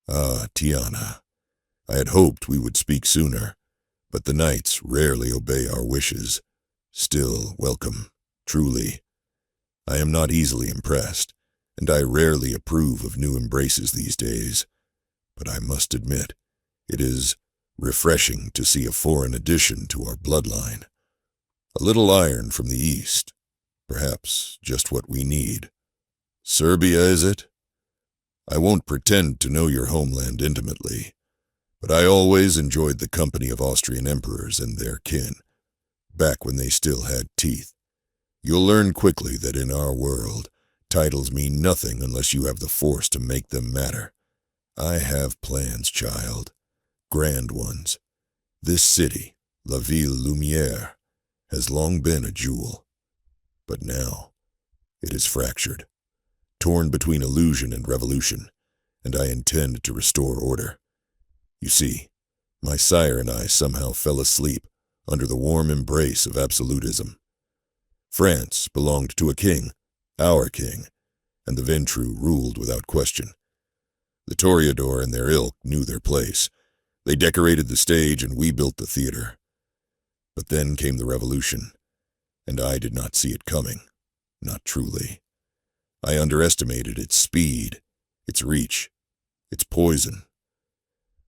Ah, Tiana, I had hoped we would speak sooner, but the knights rarely obey our wishes. Still, welcome, truly. I am not easily impressed, and I rarely approve of new embraces these days, but I must admit, it is refreshing to see a foreign addition to our bloodline. A little iron from the east, perhaps just what we need. Serbia, is it? I won't pretend to know your homeland intimately, but I always enjoyed the company of Austrian emperors and their kin, back when they still had teeth. You'll learn quickly that in our world, titles mean nothing unless you have the force to make them matter. I have plans, child. Grand ones. This city, La Ville Lumière, has long been a jewel. But now, it is fractured, torn between illusion and revolution, and I intend to restore order. You see, my sire and I somehow fell asleep under the warm embrace of absolutism. France belonged to a king, our king, and the Ventrue ruled without question. The Toreador and their ilk knew their place. They decorated the stage and we built the theater. But then came the revolution, and I did not see it coming, not truly. I underestimated its speed, its reach, its poison.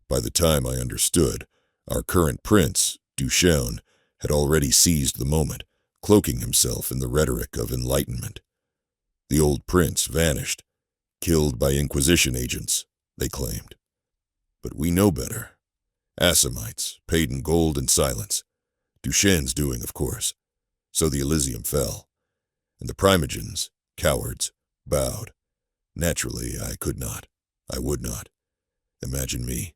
By the time I understood, our current prince, Duchesne, had already seized the moment, cloaking himself in the rhetoric of enlightenment. The old prince vanished, killed by Inquisition agents, they claimed. But we know better. Assamites, paid in gold and silence. Duchesne's doing, of course. So the Elysium fell. And the Primogens, cowards, bowed. Naturally, I could not. I would not. Imagine me,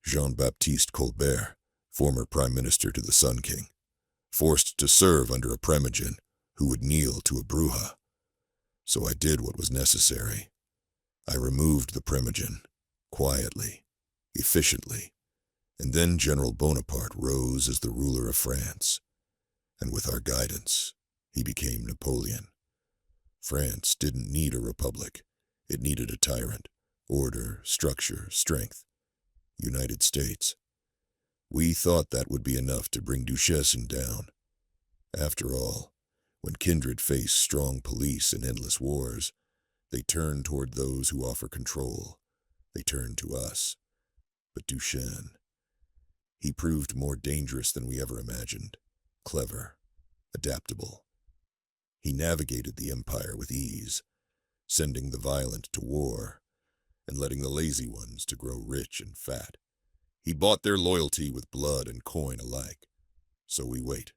Jean-Baptiste Colbert, former Prime Minister to the Sun King, forced to serve under a Primogen who would kneel to a Bruja. So I did what was necessary. I removed the Primogen, quietly, efficiently, and then General Bonaparte rose as the ruler of France, and with our guidance, he became Napoleon. France didn't need a republic. It needed a tyrant, order, structure, strength. United States. We thought that would be enough to bring Duchesne down. After all, when kindred face strong police and endless wars, they turn toward those who offer control. They turn to us. But Duchesne, he proved more dangerous than we ever imagined. Clever, adaptable. He navigated the empire with ease, sending the violent to war and letting the lazy ones to grow rich and fat. He bought their loyalty with blood and coin alike. So we wait.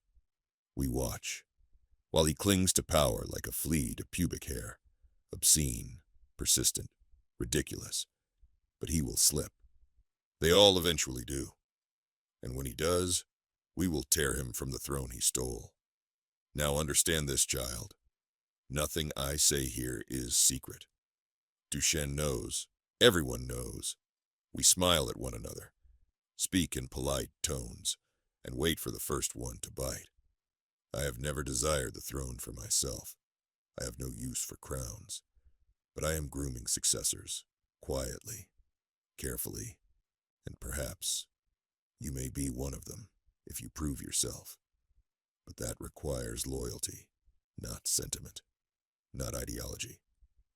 We watch, while he clings to power like a flea to pubic hair. Obscene, persistent, ridiculous. But he will slip. They all eventually do. And when he does, we will tear him from the throne he stole. Now understand this, child. Nothing I say here is secret. Duchesne knows. Everyone knows. We smile at one another, speak in polite tones, and wait for the first one to bite. I have never desired the throne for myself. I have no use for crowns. But I am grooming successors, quietly, carefully, and perhaps you may be one of them if you prove yourself. But that requires loyalty, not sentiment, not ideology.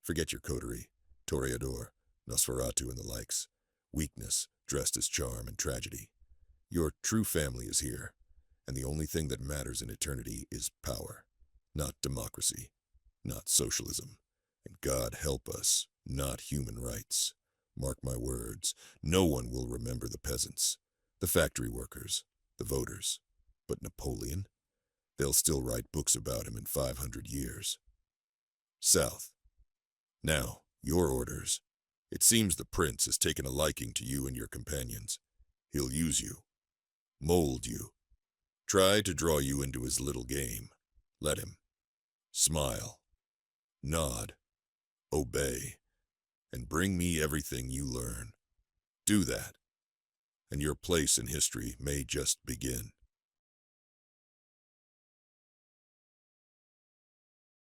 Forget your coterie, Toreador, Nosferatu, and the likes. Weakness dressed as charm and tragedy. Your true family is here, and the only thing that matters in eternity is power, not democracy, not socialism. And God help us, not human rights. Mark my words, no one will remember the peasants, the factory workers, the voters. But Napoleon? They'll still write books about him in 500 years. South. Now, your orders. It seems the prince has taken a liking to you and your companions. He'll use you, mold you, try to draw you into his little game. Let him. Smile, nod, obey, and bring me everything you learn. Do that, and your place in history may just begin.